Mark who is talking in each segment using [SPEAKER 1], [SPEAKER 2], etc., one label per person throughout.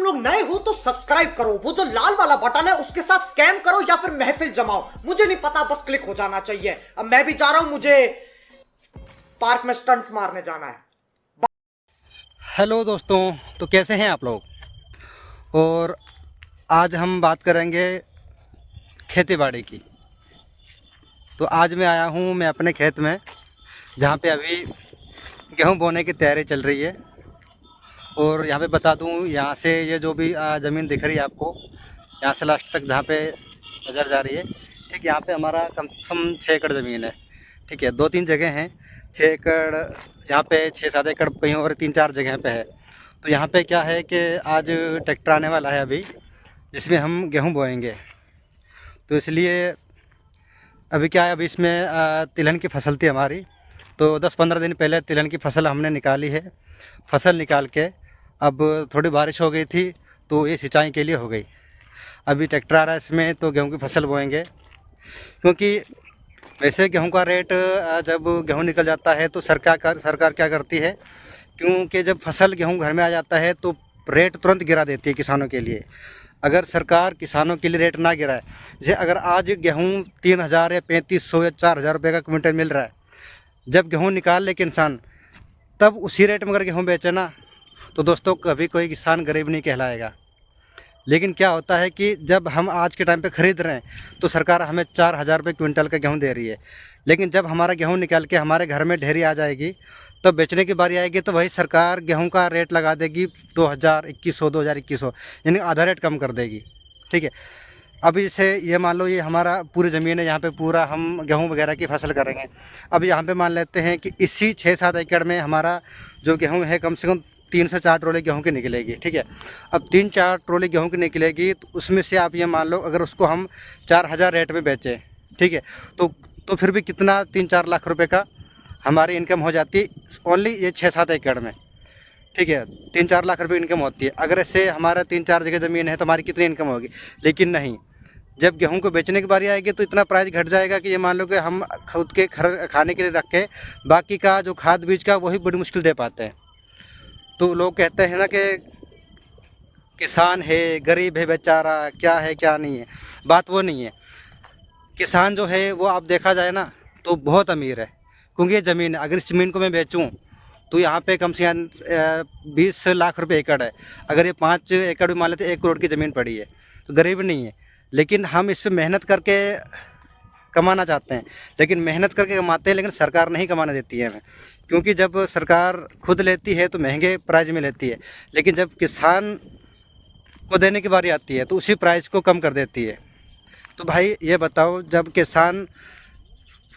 [SPEAKER 1] लोग नए हो तो सब्सक्राइब करो, वो जो लाल वाला बटन है उसके साथ स्कैम करो या फिर महफिल जमाओ, मुझे नहीं पता, बस क्लिक हो जाना चाहिए। अब मैं भी जा रहा हूं, मुझे पार्क में स्टंट्स मारने जाना है।
[SPEAKER 2] हेलो दोस्तों, तो कैसे हैं आप लोग। और आज हम बात करेंगे खेती बाड़ी की। तो आज मैं आया हूँ मैं अपने खेत में, जहाँ पे अभी गेहूँ बोने की तैयारी चल रही है। और यहाँ पे बता दूँ, यहाँ से ये जो भी ज़मीन दिख रही है आपको, यहाँ से लास्ट तक जहाँ पे नज़र जा रही है, ठीक, यहाँ पे हमारा कम से कम 6 एकड़ ज़मीन है। ठीक है, 2-3 जगह हैं। 6 एकड़ यहाँ पे, 6-7 एकड़ कहीं और 3-4 जगह पे है। तो यहाँ पे क्या है कि आज ट्रैक्टर आने वाला है अभी, जिसमें हम गेहूँ बोएंगे। तो इसलिए अभी क्या है, अभी इसमें तिलहन की फसल थी हमारी। तो 10-15 दिन पहले तिलहन की फसल हमने निकाली है। फसल निकाल के अब थोड़ी बारिश हो गई थी, तो ये सिंचाई के लिए हो गई। अभी ट्रैक्टर आ रहा है इसमें, तो गेहूं की फसल बोएंगे। क्योंकि वैसे गेहूं का रेट जब गेहूं निकल जाता है तो सरकार क्या करती है, क्योंकि जब फसल गेहूं घर में आ जाता है तो रेट तुरंत गिरा देती है किसानों के लिए। अगर सरकार किसानों के लिए रेट ना गिराए, जैसे अगर आज गेहूं 3,000 या 3,500 या 4,000 रुपये का क्विंटल मिल रहा है, जब गेहूं निकाल ले किसान, तब उसी रेट में अगर गेहूं बेचे ना, तो दोस्तों कभी कोई किसान गरीब नहीं कहलाएगा। लेकिन क्या होता है कि जब हम आज के टाइम पे ख़रीद रहे हैं तो सरकार हमें 4,000 रुपये क्विंटल का गेहूं दे रही है। लेकिन जब हमारा गेहूं निकल के हमारे घर में ढेरी आ जाएगी, तो बेचने की बारी आएगी, तो वही सरकार गेहूं का रेट लगा देगी 2,000, 2,100, यानी आधा रेट कम कर देगी। ठीक है, अभी जैसे ये मान लो, ये हमारा पूरी ज़मीन है, यहाँ पे पूरा हम गेहूं वगैरह की फसल करेंगे। अब यहाँ पे मान लेते हैं कि इसी 6-7 एकड़ में हमारा जो गेहूं है, कम से कम 3 से 4 ट्रॉली गेहूं की निकलेगी। ठीक है, अब 3-4 ट्रॉली गेहूं की निकलेगी, तो उसमें से आप ये मान लो अगर उसको हम 4,000 रेट में बेचें, ठीक है, तो फिर भी कितना 3-4 लाख रुपए का हमारी इनकम हो जाती है ओनली ये 6-7 एकड़ में। ठीक है, 3-4 लाख रुपए इनकम होती है। अगर ऐसे हमारा 3-4 जगह ज़मीन है तो हमारी कितनी इनकम होगी। लेकिन नहीं, जब गेहूं को बेचने की बारी आएगी तो इतना प्राइस घट जाएगा कि ये मान लो कि हम खुद के खाने के लिए रख के बाकी का जो खाद बीज का वही बड़ी मुश्किल दे पाते हैं। तो लोग कहते हैं ना कि किसान है, गरीब है बेचारा, क्या है क्या नहीं है। बात वो नहीं है। किसान जो है वो आप देखा जाए ना तो बहुत अमीर है, क्योंकि ये ज़मीन है। अगर इस ज़मीन को मैं बेचूं तो यहाँ पे कम से कम 20 लाख रुपए एकड़ है। अगर ये 5 एकड़ भी मान लेते 1 करोड़ की ज़मीन पड़ी है, तो गरीब नहीं है। लेकिन हम इस पर मेहनत करके कमाना चाहते हैं, लेकिन मेहनत करके कमाते हैं, लेकिन सरकार नहीं कमाने देती है हमें। क्योंकि जब सरकार खुद लेती है तो महंगे प्राइस में लेती है, लेकिन जब किसान को देने की बारी आती है तो उसी प्राइस को कम कर देती है। तो भाई ये बताओ, जब किसान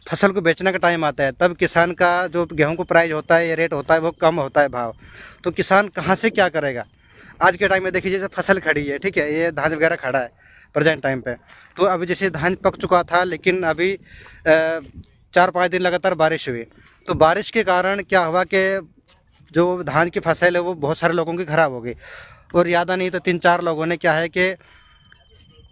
[SPEAKER 2] फसल को बेचने का टाइम आता है, तब किसान का जो गेहूं को प्राइस होता है, ये रेट होता है, वो कम होता है भाव, तो किसान कहाँ से क्या करेगा। आज के टाइम में देखिए, जैसे फसल खड़ी है, ठीक है, ये धान वगैरह खड़ा है प्रेजेंट टाइम पे, तो अभी जैसे धान पक चुका था, लेकिन अभी 4-5 दिन लगातार बारिश हुई, तो बारिश के कारण क्या हुआ कि जो धान की फसल है वो बहुत सारे लोगों की ख़राब हो गई। और ज़्यादा नहीं तो 3-4 लोगों ने क्या है कि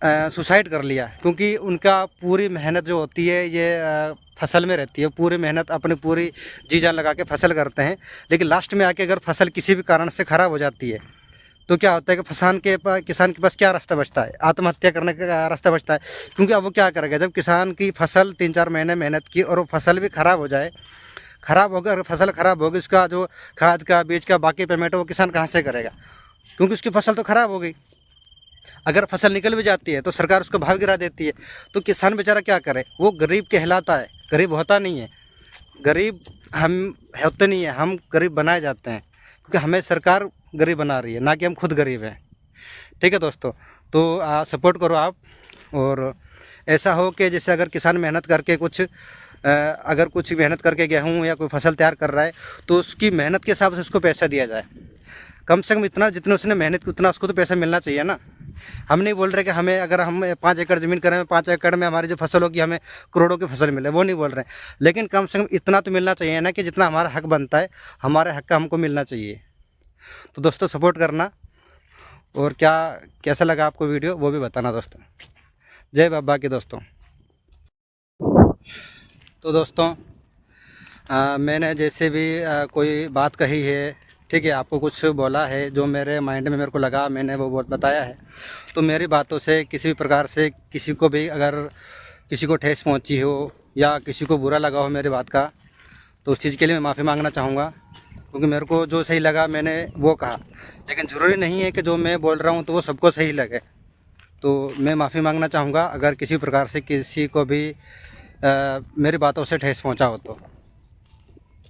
[SPEAKER 2] सुसाइड कर लिया, क्योंकि उनका पूरी मेहनत जो होती है ये फसल में रहती है। पूरी मेहनत अपनी पूरी जी जान लगा के फसल करते हैं, लेकिन लास्ट में आके अगर फसल किसी भी कारण से ख़राब हो जाती है, तो क्या होता है कि किसान के पास क्या रास्ता बचता है, आत्महत्या करने का रास्ता बचता है। क्योंकि अब वो क्या करेगा, जब किसान की फसल 3-4 महीने मेहनत की और वो फसल भी ख़राब हो जाए, ख़राब होकर अगर फसल ख़राब होगी, उसका जो खाद का बीज का बाकी पेमेंट है वो किसान कहाँ से करेगा, क्योंकि उसकी फसल तो ख़राब हो गई। अगर फसल निकल भी जाती है तो सरकार उसको भाव गिरा देती है, तो किसान बेचारा क्या करे, वो गरीब कहलाता है, गरीब होता नहीं है। गरीब हम होते नहीं है, हम गरीब बनाए जाते हैं, क्योंकि हमें सरकार गरीब बना रही है, ना कि हम खुद गरीब हैं। ठीक है दोस्तों, तो सपोर्ट करो आप। और ऐसा हो कि जैसे अगर किसान मेहनत करके अगर कुछ मेहनत करके गेहूँ या कोई फसल तैयार कर रहा है, तो उसकी मेहनत के हिसाब से उसको पैसा दिया जाए। कम से कम इतना जितना उसने मेहनत की उतना उसको तो पैसा मिलना चाहिए ना। हम नहीं बोल रहे कि हमें, अगर हम 5 एकड़ ज़मीन करें, 5 एकड़ में हमारी जो फसल होगी हमें करोड़ों की फसल मिले, वो नहीं बोल रहे हैं। लेकिन कम से कम इतना तो मिलना चाहिए ना कि जितना हमारा हक बनता है, हमारे हक का हमको मिलना चाहिए। तो दोस्तों सपोर्ट करना, और क्या कैसा लगा आपको वीडियो वो भी बताना दोस्तों। जय बाबा की दोस्तों। तो दोस्तों मैंने जैसे भी कोई बात कही है ठीक है, आपको कुछ बोला है जो मेरे माइंड में मेरे को लगा, मैंने वो बताया है। तो मेरी बातों से किसी भी प्रकार से किसी को भी अगर किसी को ठेस पहुंची हो या किसी को बुरा लगा हो मेरी बात का, तो उस चीज़ के लिए मैं माफ़ी मांगना चाहूँगा, क्योंकि मेरे को जो सही लगा मैंने वो कहा। लेकिन ज़रूरी नहीं है कि जो मैं बोल रहा हूँ तो वो सबको सही लगे। तो मैं माफ़ी मांगना चाहूँगा अगर किसी प्रकार से किसी को भी मेरी बातों से ठेस पहुँचा हो तो।